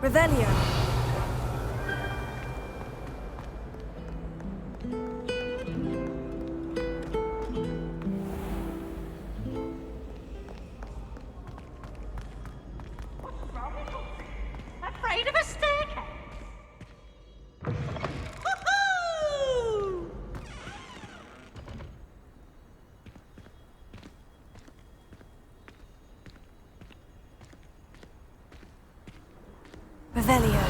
Revelio. Afraid of a staircase? Woohoo! Revelio.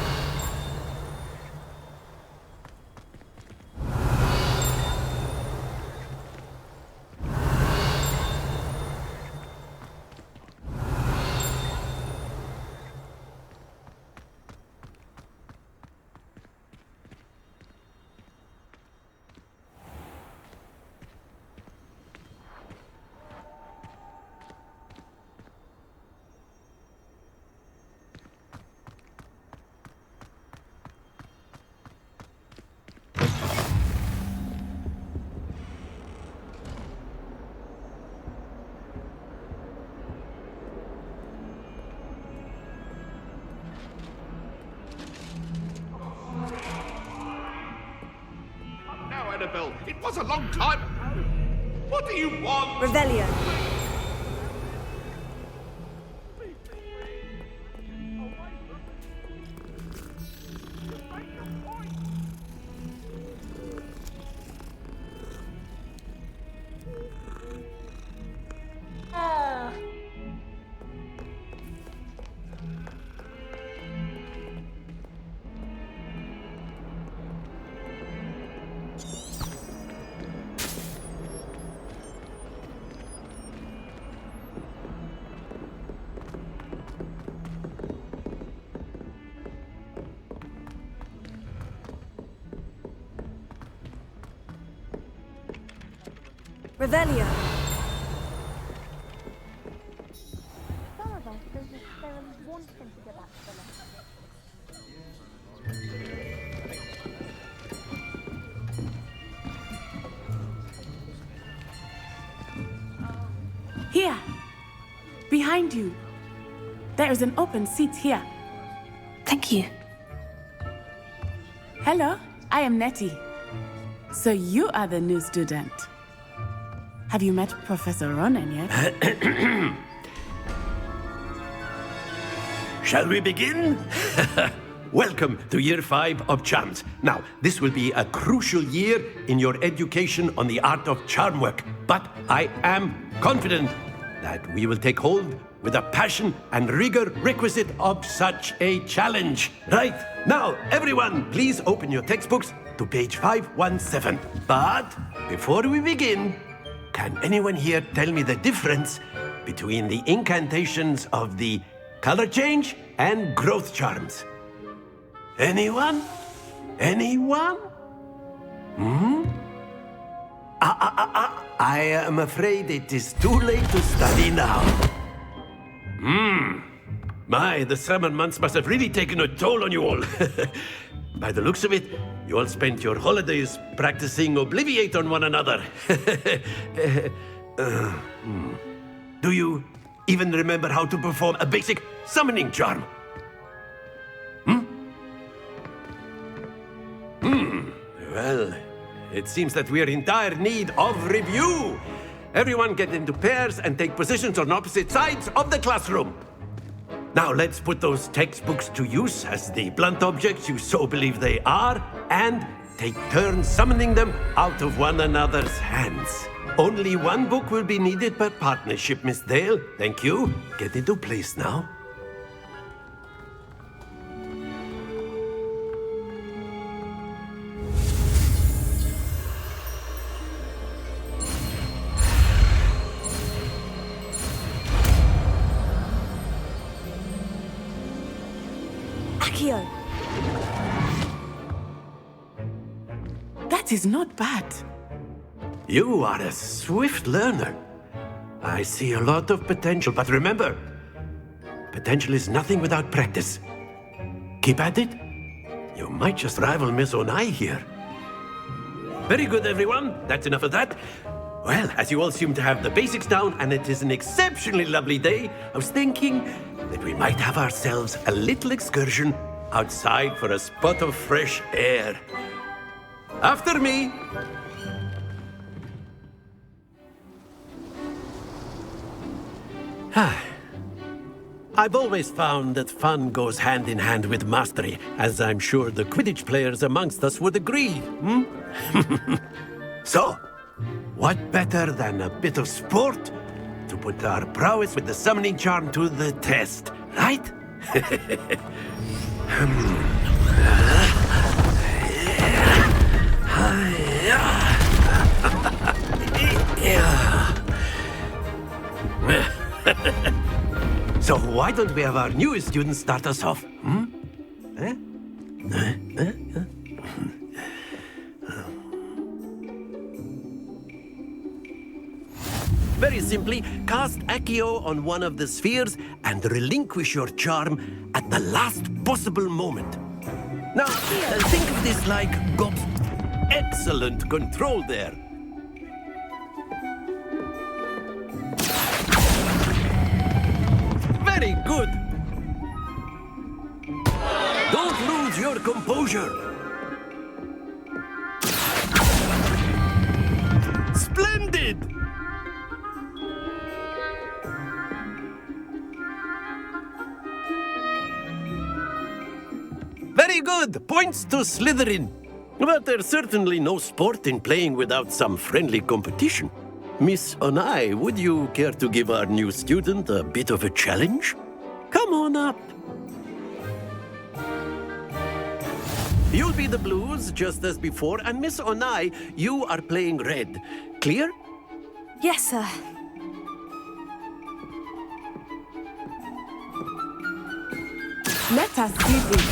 Now, Annabelle, it was a long time. What do you want? Revelio. Revelio. Some of us don't necessarily want him to go back to the left. Here! Behind you! There is an open seat here. Thank you. Hello, I am Nettie. So you are the new student. Have you met Professor Ronan yet? Shall we begin? Welcome to Year 5 of Charms. Now, this will be a crucial year in your education on the art of charm work, but I am confident that we will take hold with the passion and rigor requisite of such a challenge. Right, now, everyone, please open your textbooks to page 517. But before we begin, can anyone here tell me the difference between the incantations of the color change and growth charms? Anyone? Anyone? I am afraid it is too late to study now. My, the summer months must have really taken a toll on you all. By the looks of it, you all spent your holidays practicing Obliviate on one another. Do you even remember how to perform a basic summoning charm? Well, it seems that we are in dire need of review. Everyone get into pairs and take positions on opposite sides of the classroom. Now let's put those textbooks to use as the blunt objects you so believe they are, and take turns summoning them out of one another's hands. Only one book will be needed per partnership, Miss Dale. Thank you. Get into place now. Accio. That is not bad. You are a swift learner. I see a lot of potential, but remember, potential is nothing without practice. Keep at it. You might just rival Miss Onai here. Very good, everyone. That's enough of that. Well, as you all seem to have the basics down, and it is an exceptionally lovely day, I was thinking that we might have ourselves a little excursion outside for a spot of fresh air. After me! I've always found that fun goes hand in hand with mastery, as I'm sure the Quidditch players amongst us would agree. So, what better than a bit of sport to put our prowess with the summoning charm to the test, right? So why don't we have our newest student start us off? Very simply, cast Accio on one of the spheres and relinquish your charm at the last possible moment. Now, think of this like Gob's excellent control there. Very good. Don't lose your composure. Splendid! Very good. Points to Slytherin. But there's certainly no sport in playing without some friendly competition. Miss Onai, would you care to give our new student a bit of a challenge? Come on up. You'll be the blues, just as before, and Miss Onai, you are playing red. Clear? Yes, sir. Let us see this.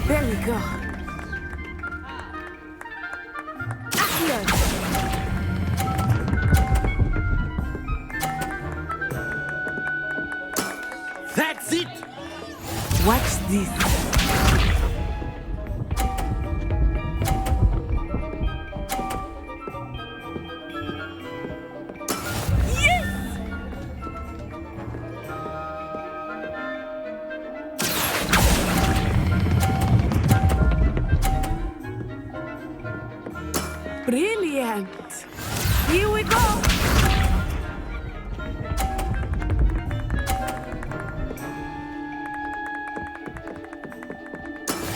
There we go. Accio. That's it! Watch this. Brilliant! Here we go!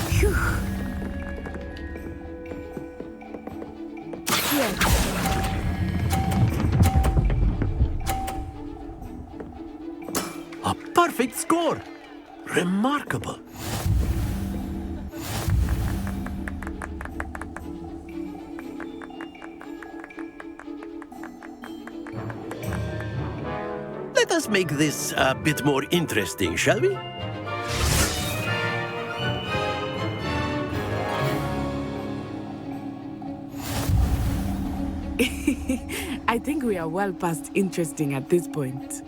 Phew. A perfect score! Remarkable! Let us make this a bit more interesting, shall we? I think we are well past interesting at this point.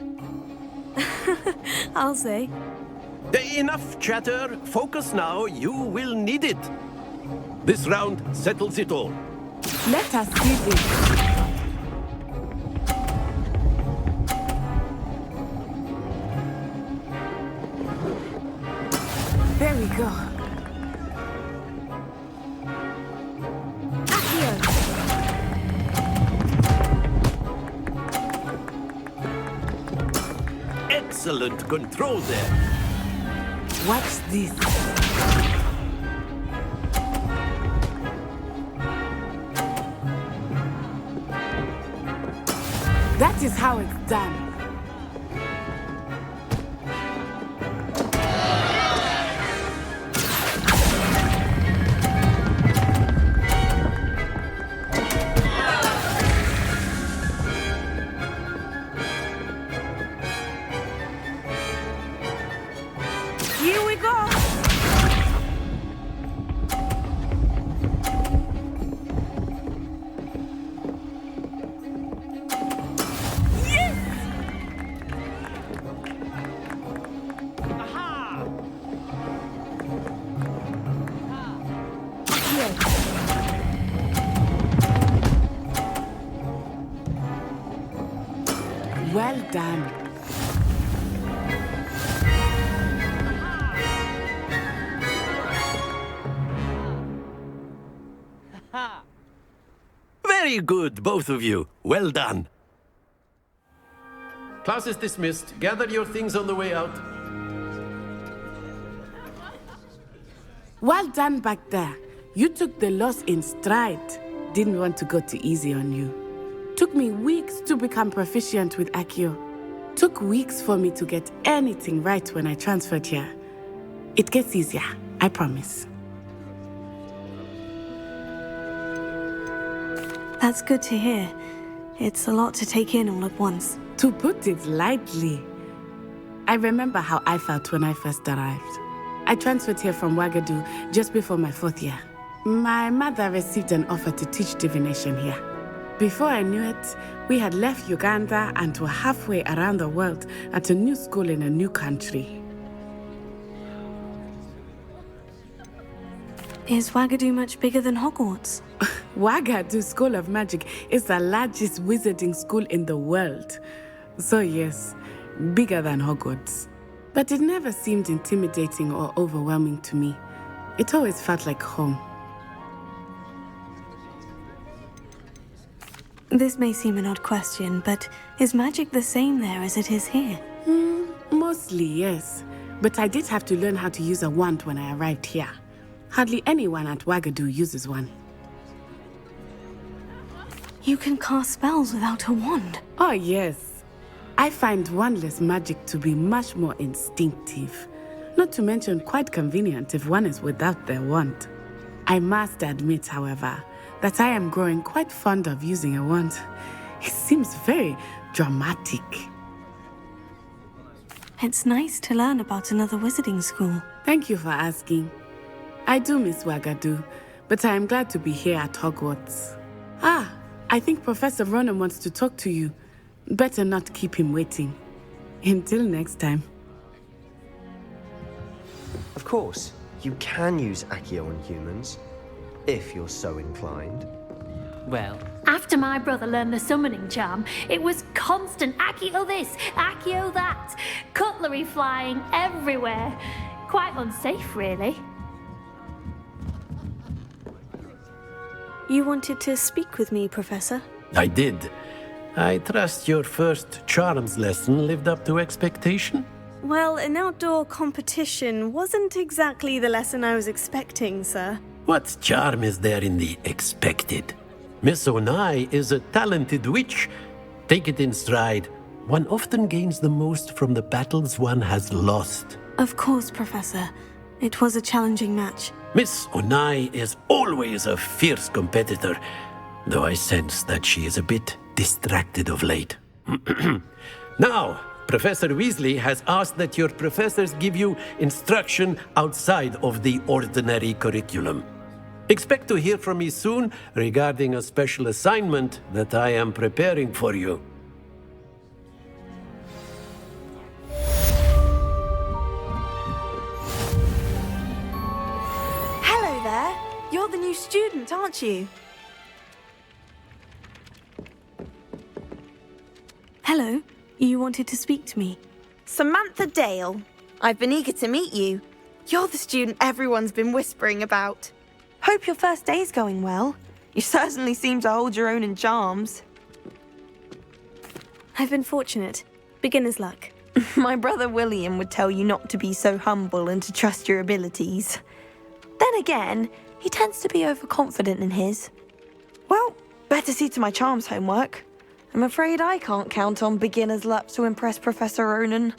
I'll say. Enough chatter. Focus now. You will need it. This round settles it all. Let us see this. There we go. Accio. Excellent control there. Watch this. That is how it's done. Here we go. Yes! Well done. Very good, both of you. Well done. Class is dismissed. Gather your things on the way out. Well done back there. You took the loss in stride. Didn't want to go too easy on you. Took me weeks to become proficient with Accio. Took weeks for me to get anything right when I transferred here. It gets easier, I promise. That's good to hear. It's a lot to take in all at once. To put it lightly, I remember how I felt when I first arrived. I transferred here from Ouagadougou just before my 4th year. My mother received an offer to teach divination here. Before I knew it, we had left Uganda and were halfway around the world at a new school in a new country. Is Ouagadougou much bigger than Hogwarts? Ouagadougou School of Magic is the largest wizarding school in the world. So yes, bigger than Hogwarts. But it never seemed intimidating or overwhelming to me. It always felt like home. This may seem an odd question, but is magic the same there as it is here? Mostly, yes. But I did have to learn how to use a wand when I arrived here. Hardly anyone at Ouagadougou uses one. You can cast spells without a wand. Oh, yes. I find wandless magic to be much more instinctive. Not to mention quite convenient if one is without their wand. I must admit, however, that I am growing quite fond of using a wand. It seems very dramatic. It's nice to learn about another wizarding school. Thank you for asking. I do miss Ouagadougou, but I am glad to be here at Hogwarts. I think Professor Ronan wants to talk to you. Better not keep him waiting. Until next time. Of course, you can use Accio on humans, if you're so inclined. Well, after my brother learned the summoning charm, it was constant Accio this, Accio that, cutlery flying everywhere. Quite unsafe, really. You wanted to speak with me, Professor? I did. I trust your first charms lesson lived up to expectation? Well, an outdoor competition wasn't exactly the lesson I was expecting, sir. What charm is there in the expected? Miss Onai is a talented witch. Take it in stride. One often gains the most from the battles one has lost. Of course, Professor. It was a challenging match. Miss Onai is always a fierce competitor, though I sense that she is a bit distracted of late. Now, Professor Weasley has asked that your professors give you instruction outside of the ordinary curriculum. Expect to hear from me soon regarding a special assignment that I am preparing for you. Hello there. You're the new student, aren't you? Hello. You wanted to speak to me. Samantha Dale. I've been eager to meet you. You're the student everyone's been whispering about. Hope your first day's going well. You certainly seem to hold your own in charms. I've been fortunate. Beginner's luck. My brother William would tell you not to be so humble and to trust your abilities. Then again, he tends to be overconfident in his. Well, better see to my charms homework. I'm afraid I can't count on beginner's luck to impress Professor Ronan.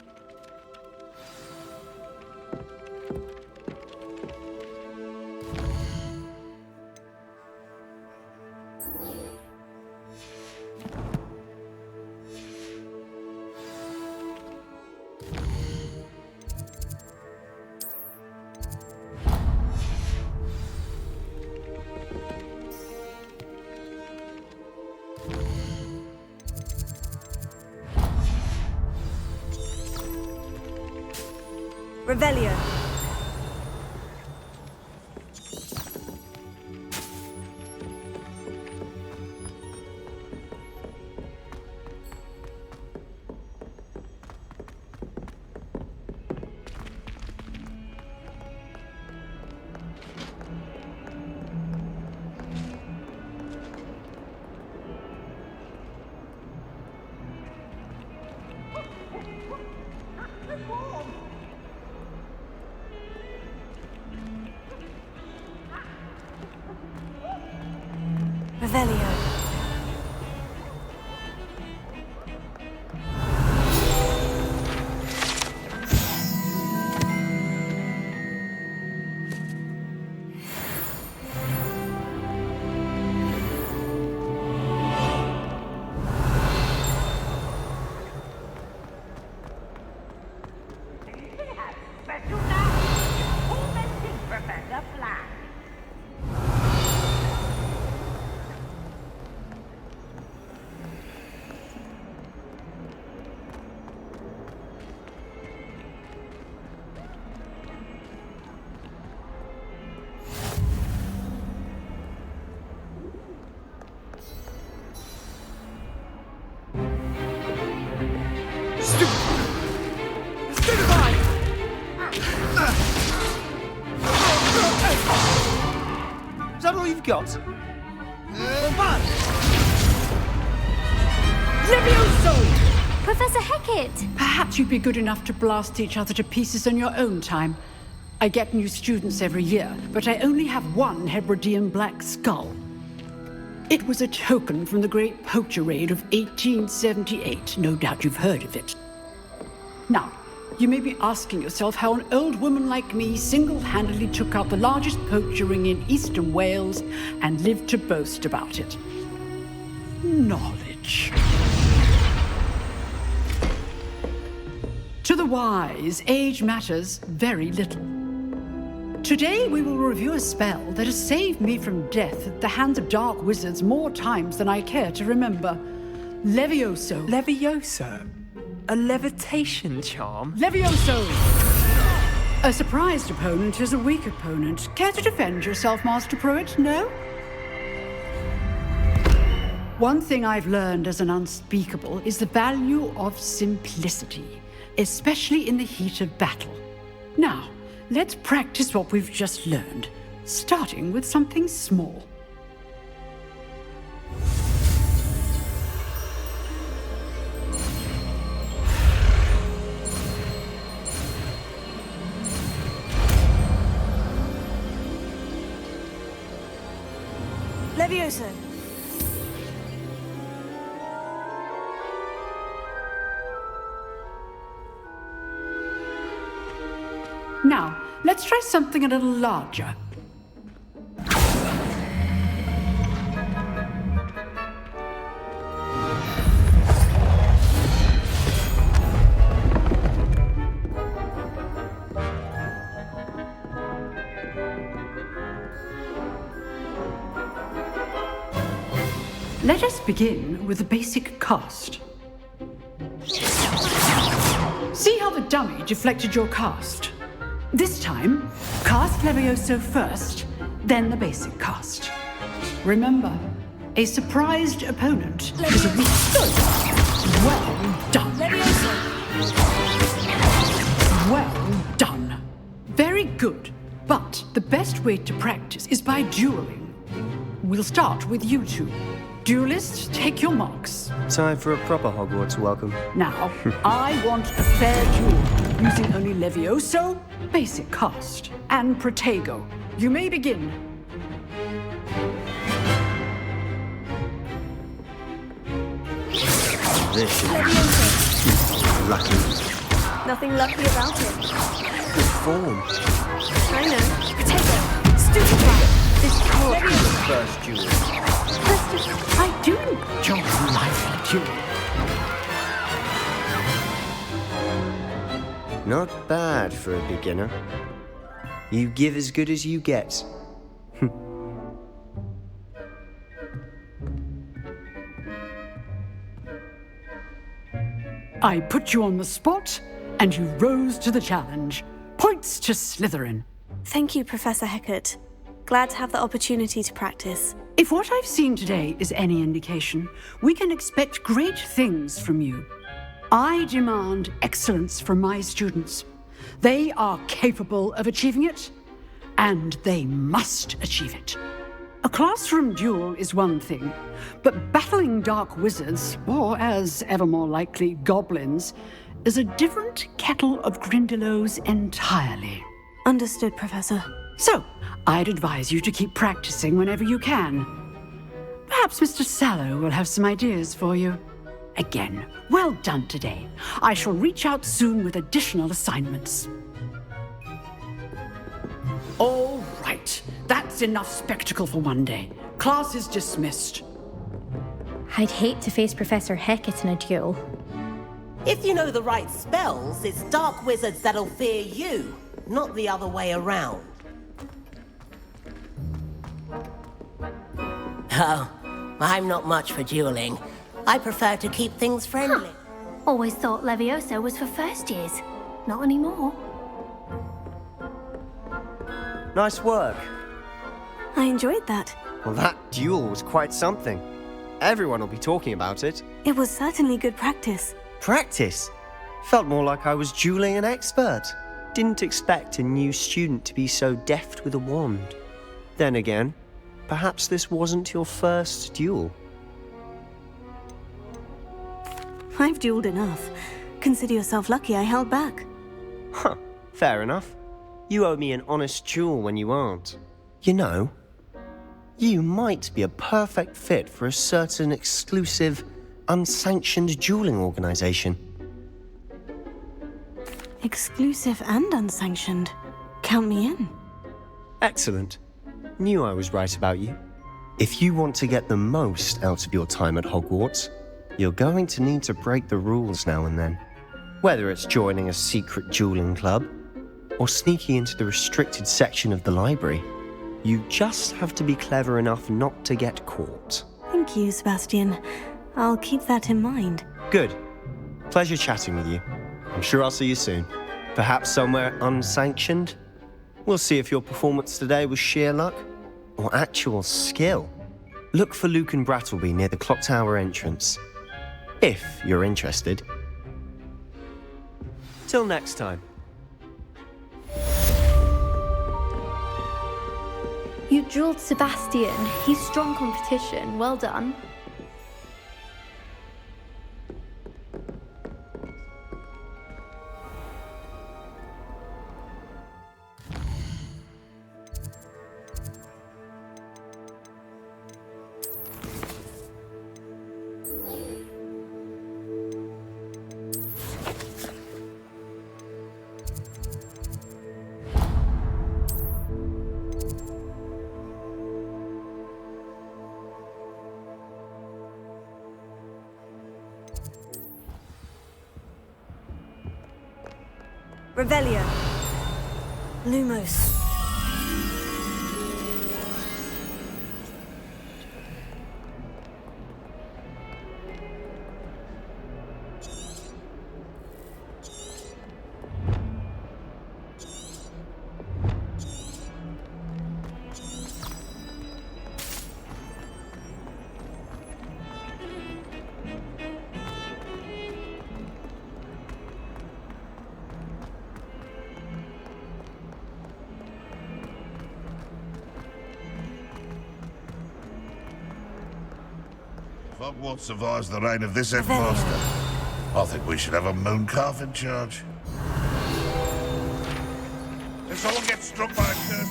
Revelio. Revelio. Is that all you've got? Levioso! Professor Hecat! Perhaps you'd be good enough to blast each other to pieces on your own time. I get new students every year, but I only have one Hebridean black skull. It was a token from the Great Poacher Raid of 1878. No doubt you've heard of it. Now, you may be asking yourself how an old woman like me single-handedly took out the largest poacher ring in eastern Wales and lived to boast about it. Knowledge. To the wise, age matters very little. Today we will review a spell that has saved me from death at the hands of dark wizards more times than I care to remember. Levioso. Levioso? A levitation charm? Levioso! A surprised opponent is a weak opponent. Care to defend yourself, Master Pruitt? No? One thing I've learned as an unspeakable is the value of simplicity, especially in the heat of battle. Now, let's practice what we've just learned, starting with something small. Levioso. Now, let's try something a little larger. Let us begin with the basic cast. See how the dummy deflected your cast? This time, cast Levioso first, then the basic cast. Remember, a surprised opponent is a weak foe. Well done. Well done. Very good. But the best way to practice is by dueling. We'll start with you two. Duelists, take your marks. Time for a proper Hogwarts welcome. Now, I want a fair duel, using only Levioso, basic cast, and Protego. You may begin. This is lucky. Nothing lucky about it. Good form. I know. Protego. Stupefy. This can't be the first duel. I do enjoy a lively duel. Not bad for a beginner. You give as good as you get. I put you on the spot, and you rose to the challenge. Points to Slytherin. Thank you, Professor Hecat. Glad to have the opportunity to practice. If what I've seen today is any indication, we can expect great things from you. I demand excellence from my students. They are capable of achieving it, and they must achieve it. A classroom duel is one thing, but battling dark wizards, or as ever more likely, goblins, is a different kettle of Grindylows entirely. Understood, Professor. So, I'd advise you to keep practicing whenever you can. Perhaps Mr. Sallow will have some ideas for you. Again, well done today. I shall reach out soon with additional assignments. All right, that's enough spectacle for one day. Class is dismissed. I'd hate to face Professor Hecat in a duel. If you know the right spells, it's dark wizards that'll fear you, not the other way around. Oh, I'm not much for dueling. I prefer to keep things friendly. Always thought Levioso was for first years. Not anymore. Nice work. I enjoyed that. Well, that duel was quite something. Everyone will be talking about it. It was certainly good practice. Practice? Felt more like I was dueling an expert. Didn't expect a new student to be so deft with a wand. Then again, perhaps this wasn't your first duel. I've dueled enough. Consider yourself lucky I held back. Huh, fair enough. You owe me an honest duel when you aren't. You know, you might be a perfect fit for a certain exclusive, unsanctioned dueling organization. Exclusive and unsanctioned. Count me in. Excellent. Knew I was right about you. If you want to get the most out of your time at Hogwarts, you're going to need to break the rules now and then. Whether it's joining a secret dueling club, or sneaking into the restricted section of the library, you just have to be clever enough not to get caught. Thank you, Sebastian. I'll keep that in mind. Good. Pleasure chatting with you. I'm sure I'll see you soon. Perhaps somewhere unsanctioned? We'll see if your performance today was sheer luck or actual skill. Look for Luke and Brattleby near the clock tower entrance, if you're interested. Till next time. You dueled Sebastian. He's strong competition. Well done. Revelio. Lumos. Hogwarts survives the reign of this headmaster. I think we should have a moon calf in charge. Did someone get struck by a curse?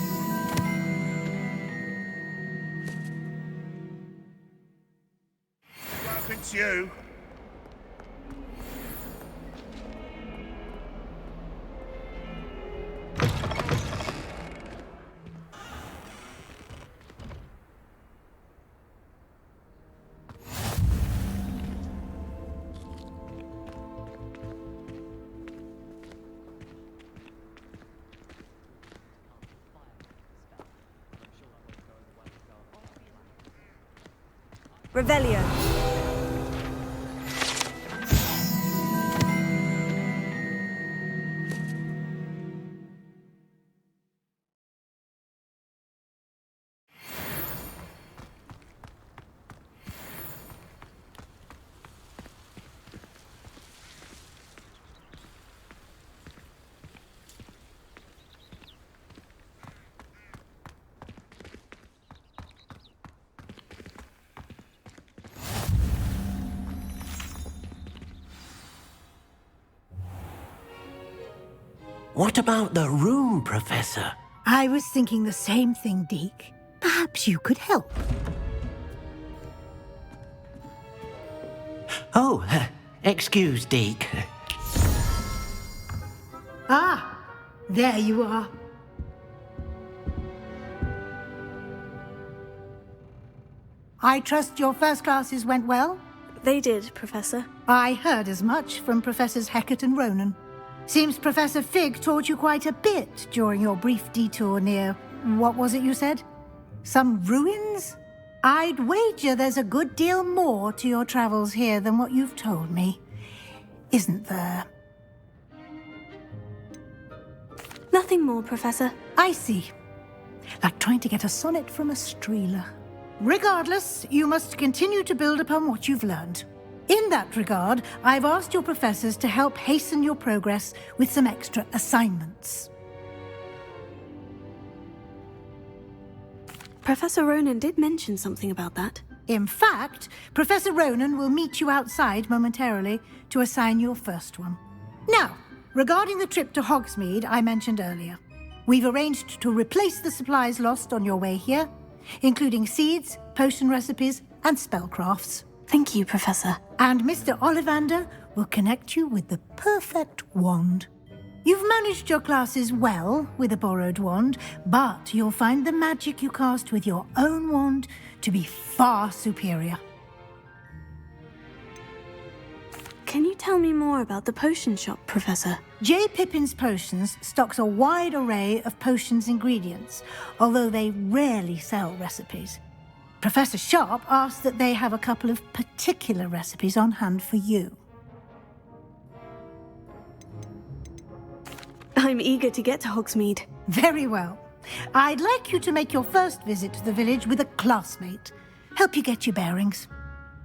Well, if it's you. Revelio. What about the room, Professor? I was thinking the same thing, Deke. Perhaps you could help. Oh, excuse, Deke. Ah, there you are. I trust your first classes went well? They did, Professor. I heard as much from Professors Hecat and Ronan. Seems Professor Fig taught you quite a bit during your brief detour near... what was it you said? Some ruins? I'd wager there's a good deal more to your travels here than what you've told me. Isn't there? Nothing more, Professor. I see. Like trying to get a sonnet from a streeler. Regardless, you must continue to build upon what you've learned. In that regard, I've asked your professors to help hasten your progress with some extra assignments. Professor Ronan did mention something about that. In fact, Professor Ronan will meet you outside momentarily to assign your first one. Now, regarding the trip to Hogsmeade I mentioned earlier, we've arranged to replace the supplies lost on your way here, including seeds, potion recipes, and spellcrafts. Thank you, Professor. And Mr. Ollivander will connect you with the perfect wand. You've managed your classes well with a borrowed wand, but you'll find the magic you cast with your own wand to be far superior. Can you tell me more about the potion shop, Professor? J. Pippin's Potions stocks a wide array of potions ingredients, although they rarely sell recipes. Professor Sharp asked that they have a couple of particular recipes on hand for you. I'm eager to get to Hogsmeade. Very well. I'd like you to make your first visit to the village with a classmate. Help you get your bearings.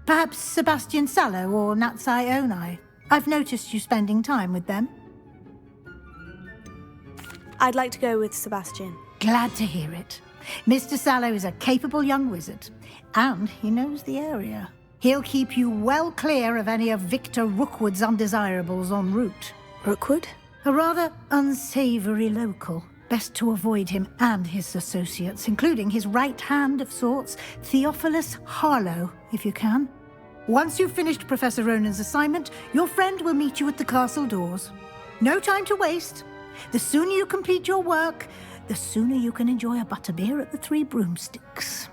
Perhaps Sebastian Sallow or Natsai Onai. I've noticed you spending time with them. I'd like to go with Sebastian. Glad to hear it. Mr. Sallow is a capable young wizard, and he knows the area. He'll keep you well clear of any of Victor Rookwood's undesirables en route. Rookwood? A rather unsavory local. Best to avoid him and his associates, including his right hand of sorts, Theophilus Harlow, if you can. Once you've finished Professor Ronan's assignment, your friend will meet you at the castle doors. No time to waste. The sooner you complete your work, the sooner you can enjoy a butterbeer at the Three Broomsticks.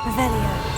Revelio.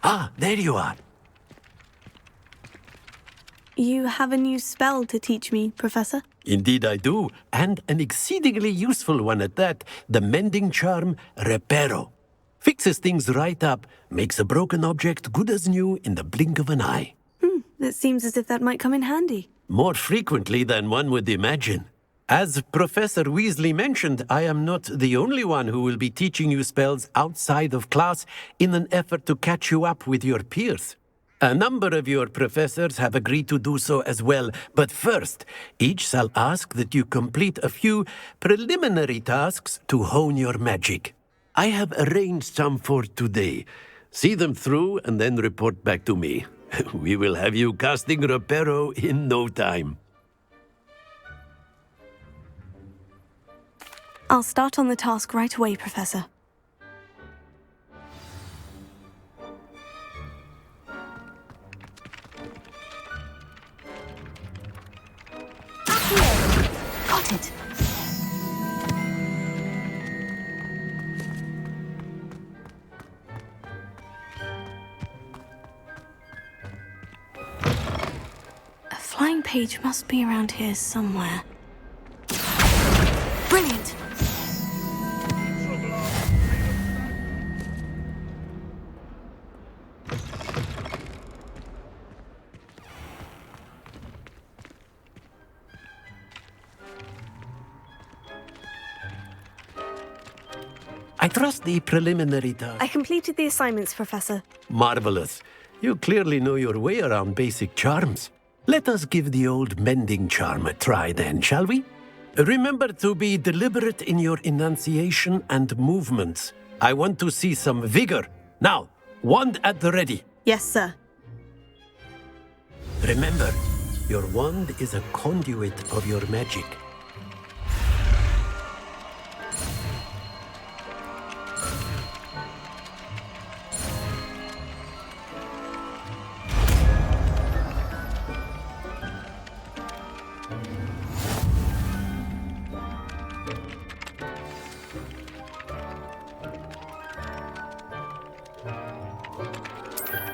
Ah, there you are. You have a new spell to teach me, Professor? Indeed I do, and an exceedingly useful one at that, the mending charm Reparo. Fixes things right up, makes a broken object good as new in the blink of an eye. It seems as if that might come in handy. More frequently than one would imagine. As Professor Weasley mentioned, I am not the only one who will be teaching you spells outside of class in an effort to catch you up with your peers. A number of your professors have agreed to do so as well, but first, each shall ask that you complete a few preliminary tasks to hone your magic. I have arranged some for today. See them through and then report back to me. We will have you casting Reparo in no time. I'll start on the task right away, Professor. Got it. A flying page must be around here somewhere. Brilliant! I trust the preliminary task. I completed the assignments, Professor. Marvelous. You clearly know your way around basic charms. Let us give the old mending charm a try then, shall we? Remember to be deliberate in your enunciation and movements. I want to see some vigor. Now, wand at the ready. Yes, sir. Remember, your wand is a conduit of your magic.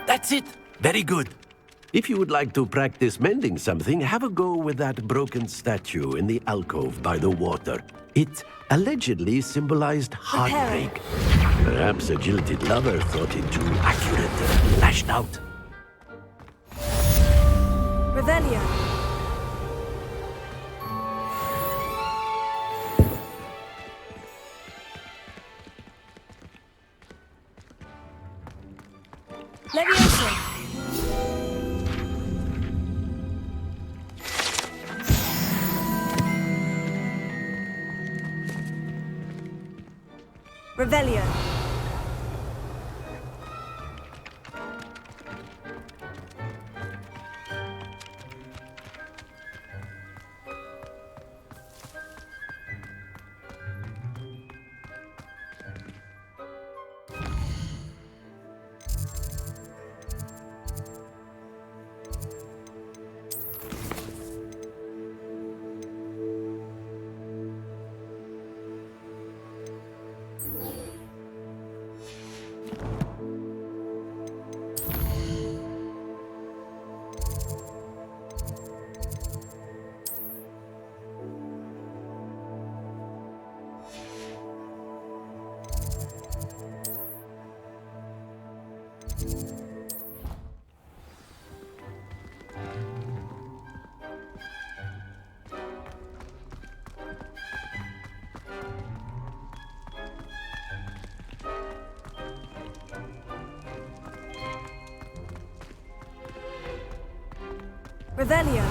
That's it! Very good. If you would like to practice mending something, have a go with that broken statue in the alcove by the water. It allegedly symbolized heartbreak. Perhaps a jilted lover thought it too accurate and lashed out. Revelio. Leviosa. Revelio. Revelio.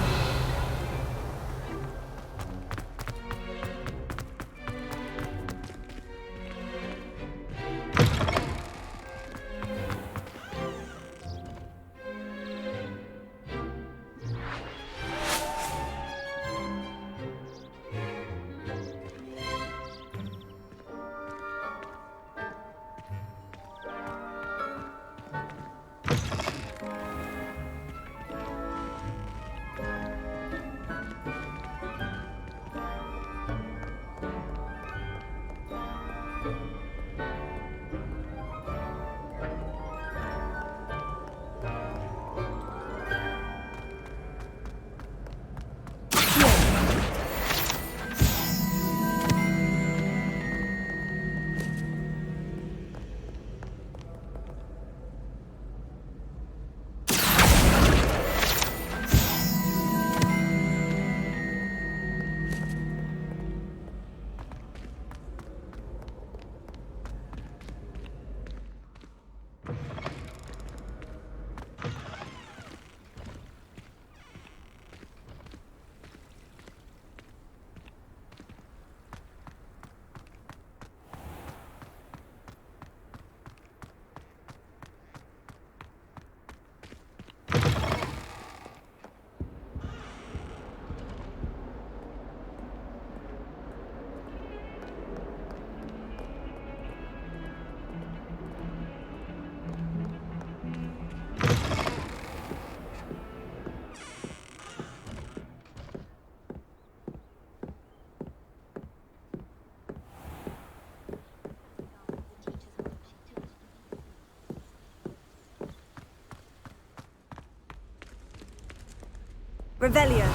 Revelio.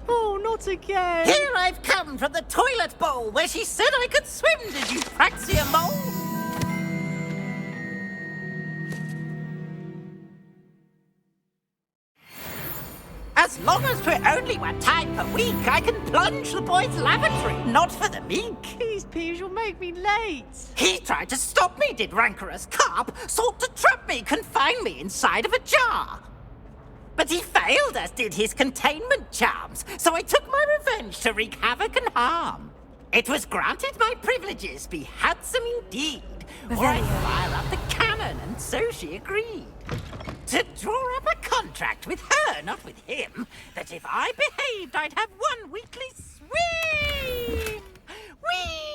Oh, not again! Here I've come from the toilet bowl where she said I could swim, did you Praxia mole? As long as we're only one time per week, I can plunge the boys' lavatory, not for the meek. These peeves will make me late. He tried to stop me, did rancorous carp, sought to trap me, confine me inside of a jar. But he failed, as did his containment charms, so I took my revenge to wreak havoc and harm. It was granted my privileges be handsome indeed, or I'd fire up the cannon, and so she agreed. To draw up a contract with her, not with him, that if I behaved, I'd have one weekly swim! Whee!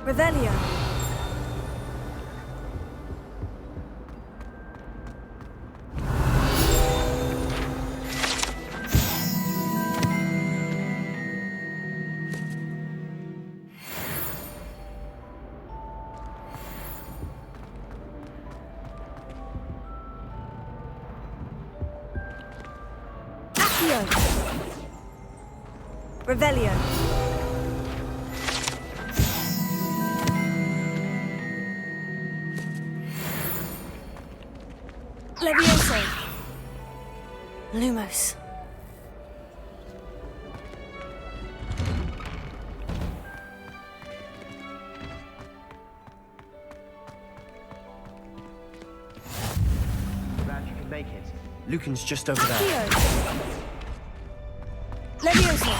Revelio. Revelio. Levioso. Lumos. Glad you can make it. Lucan's just over there. Levioso.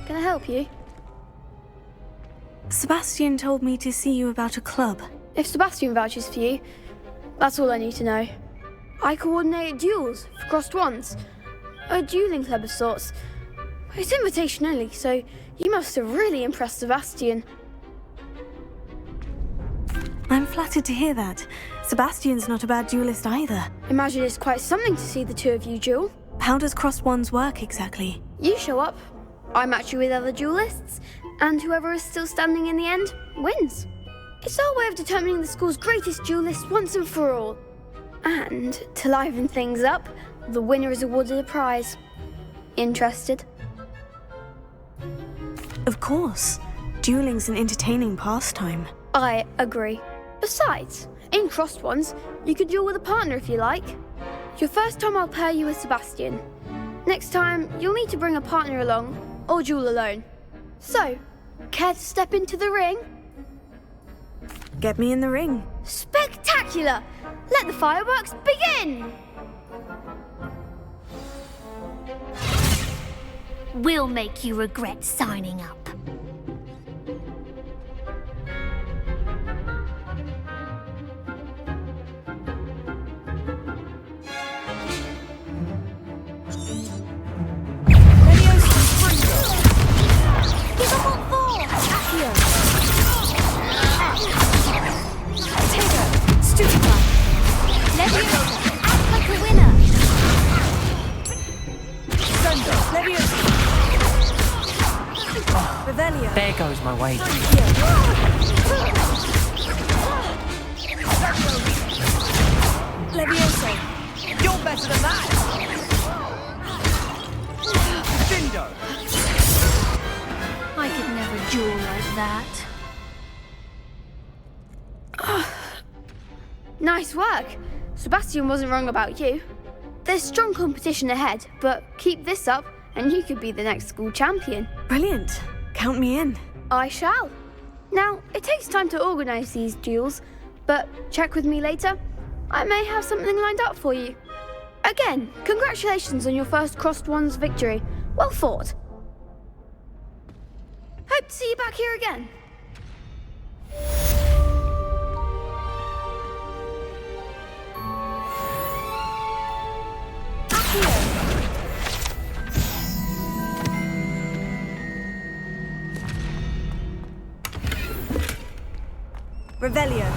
Can I help you? Sebastian told me to see you about a club. If Sebastian vouches for you, that's all I need to know. I coordinate duels for crossed wands. A dueling club of sorts. It's invitation only, so you must have really impressed Sebastian. I'm flattered to hear that. Sebastian's not a bad duelist either. Imagine it's quite something to see the two of you duel. How does crossed wands work exactly? You show up, I match you with other duelists, and whoever is still standing in the end wins. It's our way of determining the school's greatest duelist once and for all. And to liven things up, the winner is awarded a prize. Interested? Of course. Dueling's an entertaining pastime. I agree. Besides, in crossed ones, you could duel with a partner if you like. Your first time I'll pair you with Sebastian. Next time, you'll need to bring a partner along, or duel alone. So, care to step into the ring? Get me in the ring. Spectacular! Let the fireworks begin! We'll make you regret signing up. There goes my wager. Levioso. You're better than that! Dindo! I could never duel like that. Nice work. Sebastian wasn't wrong about you. There's strong competition ahead, but keep this up and you could be the next school champion. Brilliant. Count me in. I shall. Now, it takes time to organise these duels, but check with me later. I may have something lined up for you. Again, congratulations on your first Crossed Wands victory. Well fought. Hope to see you back here again. Revelio.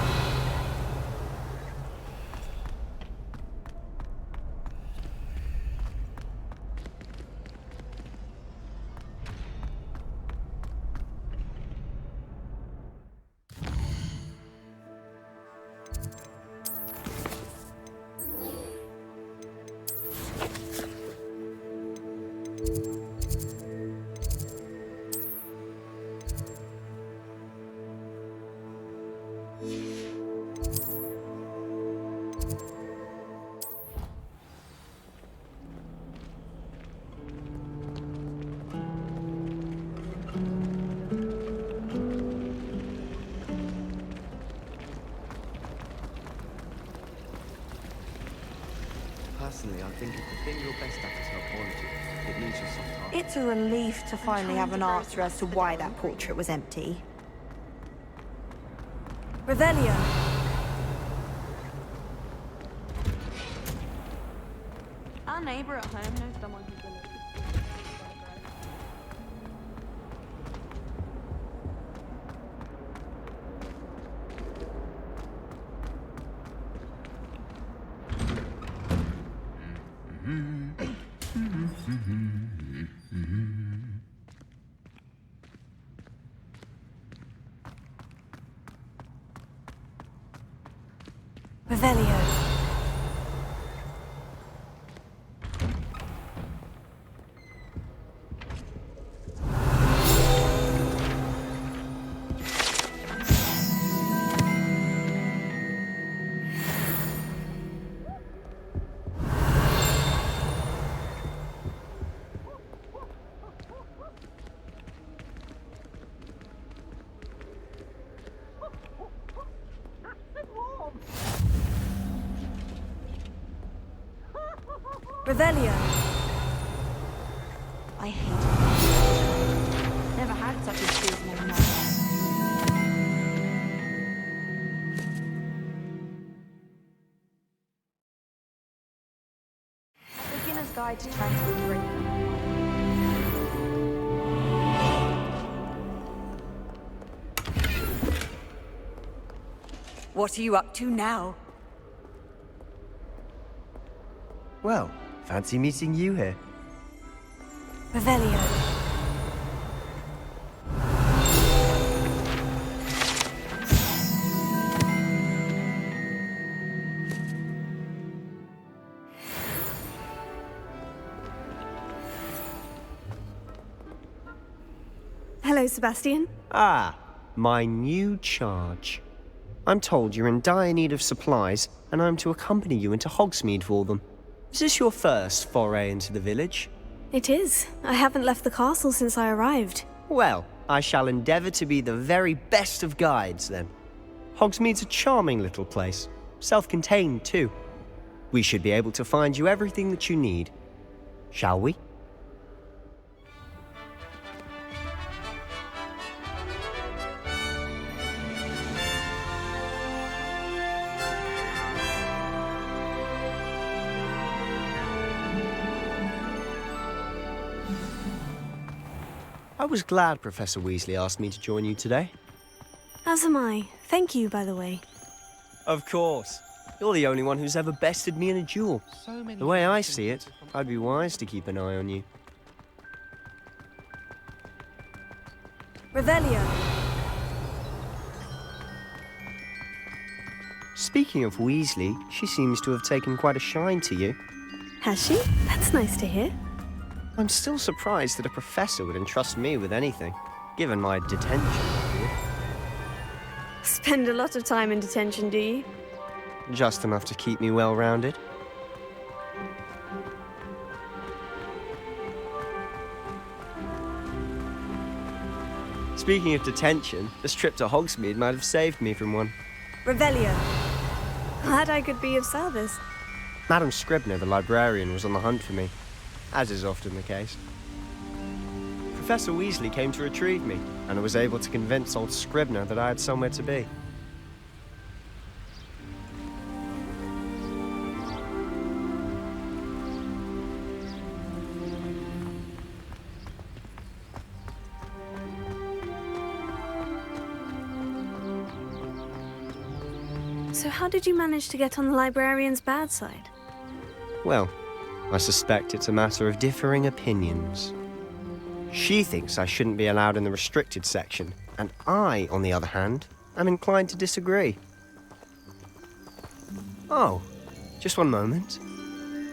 Personally, I think if the thing you're best at is not quality, it needs your soft heart. It's a relief to finally have an answer as to why that portrait was empty. Revelio. Our neighbour at home knows someone who's related. Revelio. Revelio. I hate it. Never had such a dismal night. A beginner's guide to transfiguration. What are you up to now? Well, fancy meeting you here. Revelio. Hello, Sebastian. Ah, my new charge. I'm told you're in dire need of supplies, and I'm to accompany you into Hogsmeade for them. Is this your first foray into the village? It is. I haven't left the castle since I arrived. Well, I shall endeavour to be the very best of guides, then. Hogsmeade's a charming little place. Self-contained, too. We should be able to find you everything that you need. Shall we? I was glad Professor Weasley asked me to join you today. As am I. Thank you, by the way. Of course. You're the only one who's ever bested me in a duel. The way I see it, I'd be wise to keep an eye on you. Revelio. Speaking of Weasley, she seems to have taken quite a shine to you. Has she? That's nice to hear. I'm still surprised that a professor would entrust me with anything, given my detention record. Spend a lot of time in detention, do you? Just enough to keep me well-rounded. Speaking of detention, this trip to Hogsmeade might have saved me from one. Revelio. Glad I could be of service. Madam Scribner, the librarian, was on the hunt for me, as is often the case. Professor Weasley came to retrieve me, and I was able to convince old Scribner that I had somewhere to be. So how did you manage to get on the librarian's bad side? Well, I suspect it's a matter of differing opinions. She thinks I shouldn't be allowed in the restricted section, and I, on the other hand, am inclined to disagree. Oh, just one moment.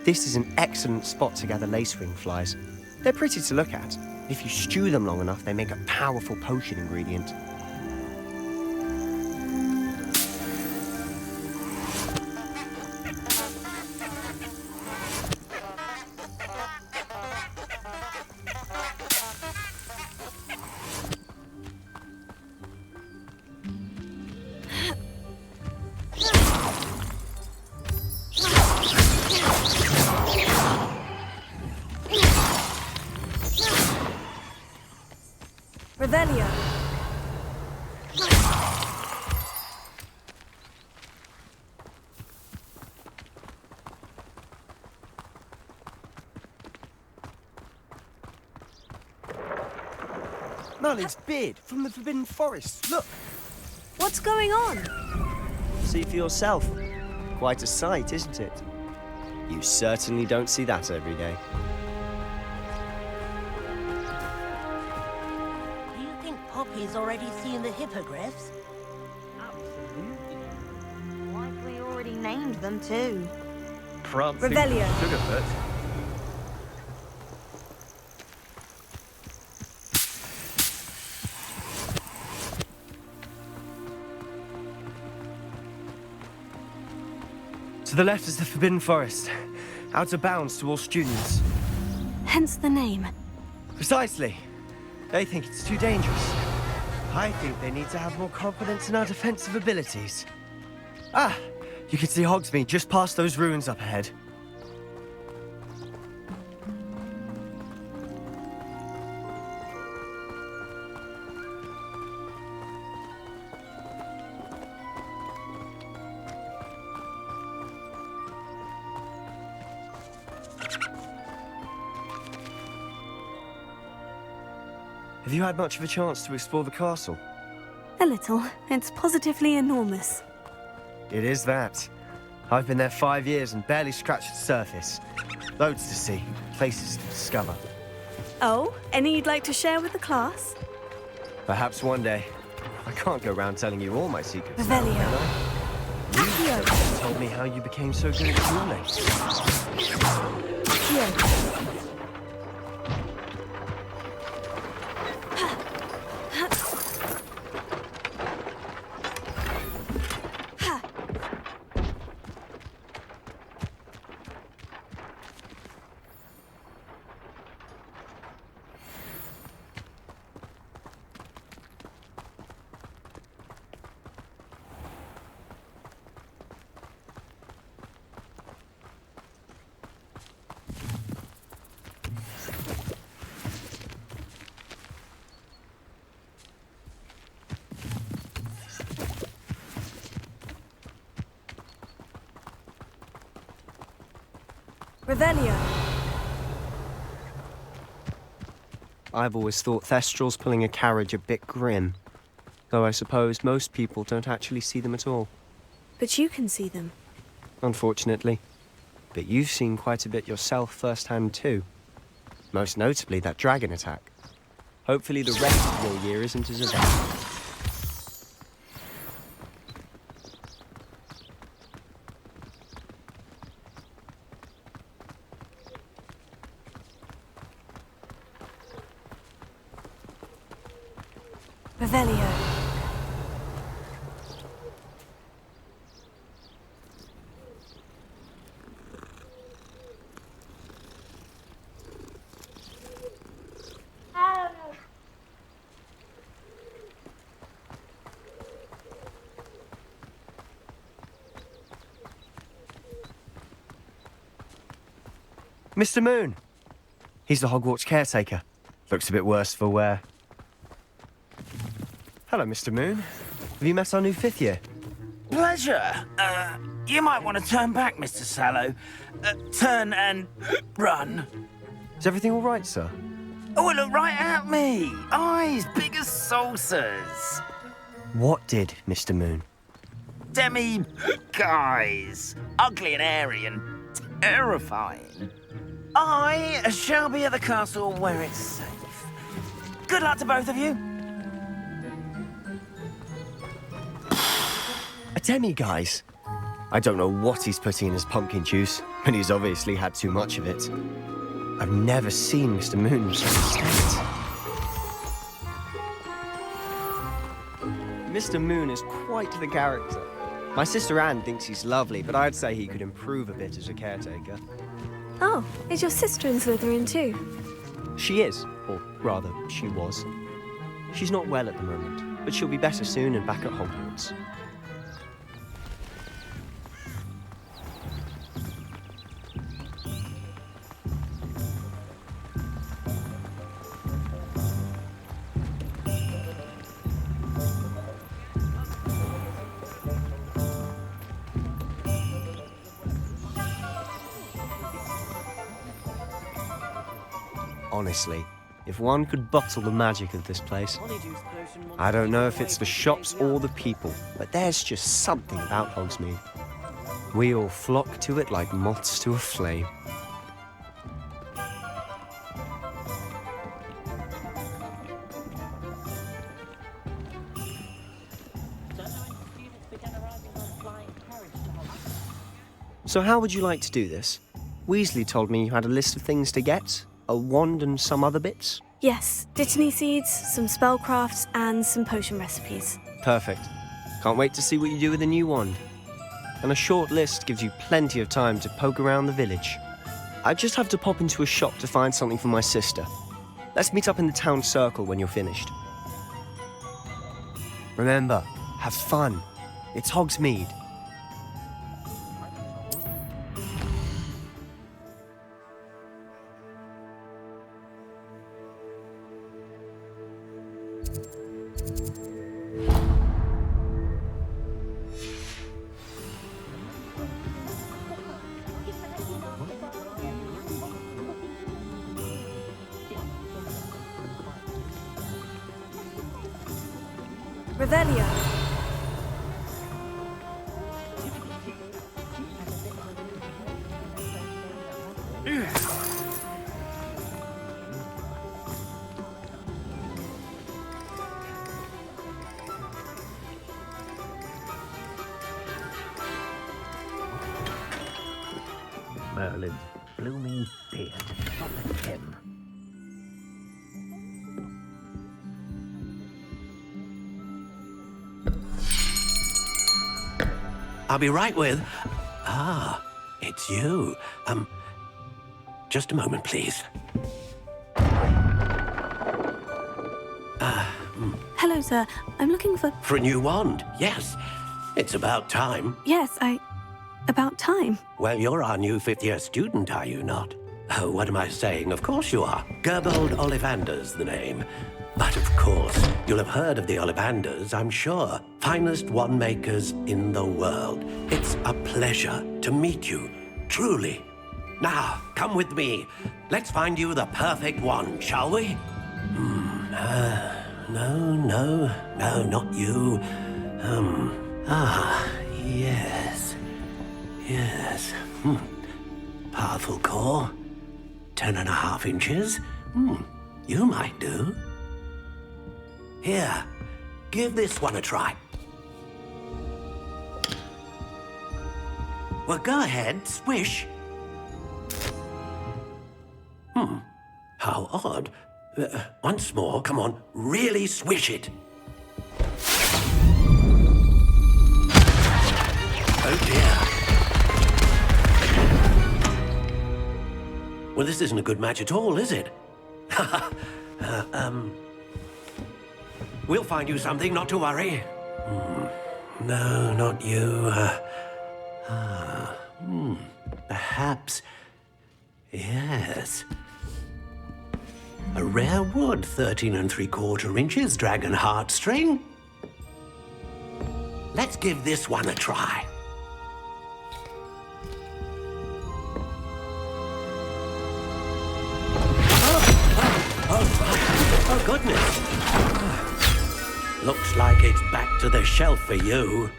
This is an excellent spot to gather lacewing flies. They're pretty to look at. If you stew them long enough, they make a powerful potion ingredient. Revelio. Merlin's beard from the Forbidden Forest. Look! What's going on? See for yourself. Quite a sight, isn't it? You certainly don't see that every day. Do you think Poppy's already seen the hippogriffs? Absolutely. Likely already named them too. Prancing Revelio. Sugarfoot. To the left is the Forbidden Forest, out of bounds to all students. Hence the name. Precisely. They think it's too dangerous. I think they need to have more confidence in our defensive abilities. Ah, you can see Hogsmeade just past those ruins up ahead. Have you had much of a chance to explore the castle? A little. It's positively enormous. It is that. I've been there 5 years and barely scratched the surface. Loads to see, places to discover. Oh, any you'd like to share with the class? Perhaps one day. I can't go around telling you all my secrets. Revelio. Now, can I? You told me how you became so good at dueling. Accio. Revelio. I've always thought Thestrals pulling a carriage a bit grim. Though I suppose most people don't actually see them at all. But you can see them. Unfortunately. But you've seen quite a bit yourself firsthand too. Most notably that dragon attack. Hopefully the rest of your year isn't as eventful. Revelio. Mr. Moon. He's the Hogwarts caretaker. Looks a bit worse for wear. Hello, Mr. Moon. Have you met our new 5th year? Pleasure. You might want to turn back, Mr. Sallow. Turn and run. Is everything all right, sir? Oh, look right at me. Eyes big as saucers. What did, Mr. Moon? Guys. Ugly and airy and terrifying. I shall be at the castle where it's safe. Good luck to both of you. A demi-guise? I don't know what he's putting in his pumpkin juice, but he's obviously had too much of it. I've never seen Mr. Moon in such a state. Mr. Moon is quite the character. My sister Anne thinks he's lovely, but I'd say he could improve a bit as a caretaker. Oh, is your sister in Slytherin too? She is, or rather, she was. She's not well at the moment, but she'll be better soon and back at Hogwarts. Honestly, if one could bottle the magic of this place. I don't know if it's the shops or the people, but there's just something about Hogsmeade. We all flock to it like moths to a flame. So how would you like to do this? Weasley told me you had a list of things to get. A wand and some other bits? Yes, Dittany seeds, some spellcrafts, and some potion recipes. Perfect. Can't wait to see what you do with the new wand. And a short list gives you plenty of time to poke around the village. I just have to pop into a shop to find something for my sister. Let's meet up in the town circle when you're finished. Remember, have fun. It's Hogsmeade. Revelio. Merlin's blooming beard. Not like him. I'll be right with... Ah, it's you. Just a moment, please. Hello, sir. I'm looking for... For a new wand, yes. It's about time. Yes, about time. Well, you're our new 5th-year student, are you not? Oh, what am I saying? Of course you are. Gerbold Ollivander's the name. But of course, you'll have heard of the Ollivanders, I'm sure. Finest wand makers in the world. It's a pleasure to meet you, truly. Now, come with me. Let's find you the perfect wand, shall we? No, not you. Yes. Powerful core. 10.5 inches. You might do. Here, give this one a try. Well, go ahead, swish. How odd. Once more, come on, really swish it. Oh dear. Well, this isn't a good match at all, is it? We'll find you something, not to worry. No, not you. Perhaps Yes. A rare wood, 13 3/4 inches, dragon heartstring. Let's give this one a try. Oh, goodness. Looks like it's back to the shelf for you.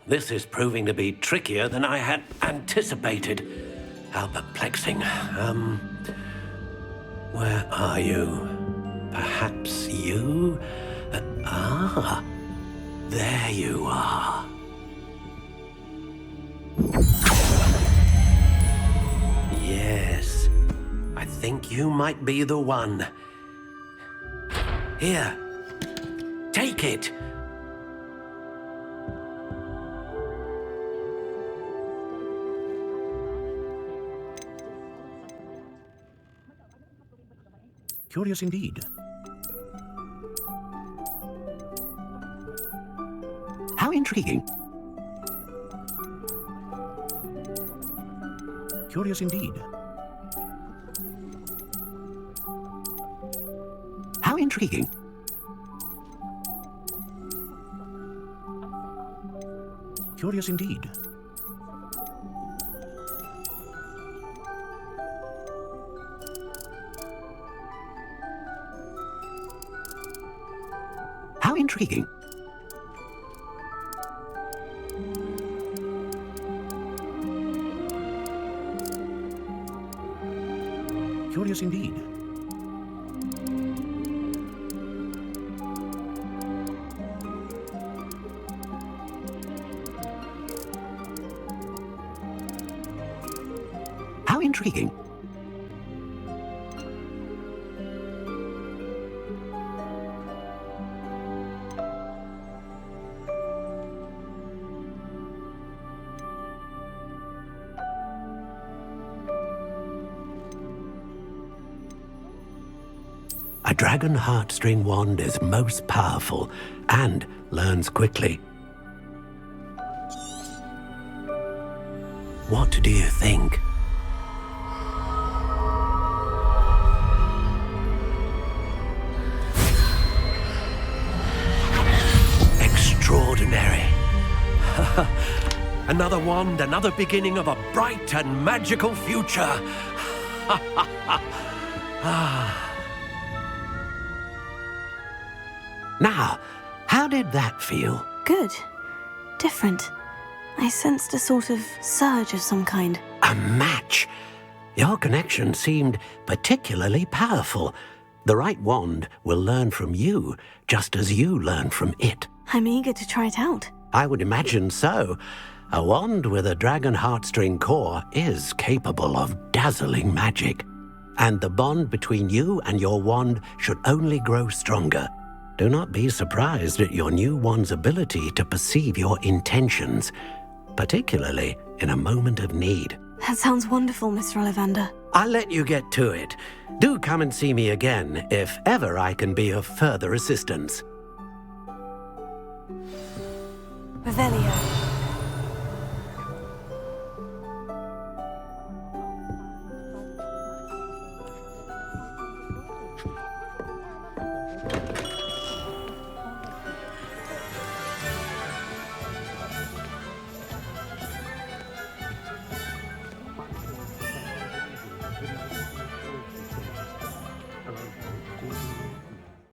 This is proving to be trickier than I had anticipated. How perplexing. Where are you? Perhaps you? There you are. Yes, I think you might be the one. Here, take it. Curious indeed. How intriguing. Curious indeed. How intriguing. Curious indeed. How intriguing. Curious indeed. How intriguing. A dragon heartstring wand is most powerful and learns quickly. What do you think? Extraordinary. Another wand, another beginning of a bright and magical future. Now, how did that feel? Good. Different. I sensed a sort of surge of some kind. A match. Your connection seemed particularly powerful. The right wand will learn from you, just as you learn from it. I'm eager to try it out. I would imagine so. A wand with a dragon heartstring core is capable of dazzling magic. And the bond between you and your wand should only grow stronger. Do not be surprised at your new wand's ability to perceive your intentions, particularly in a moment of need. That sounds wonderful, Mr. Ollivander. I'll let you get to it. Do come and see me again if ever I can be of further assistance. Revelio.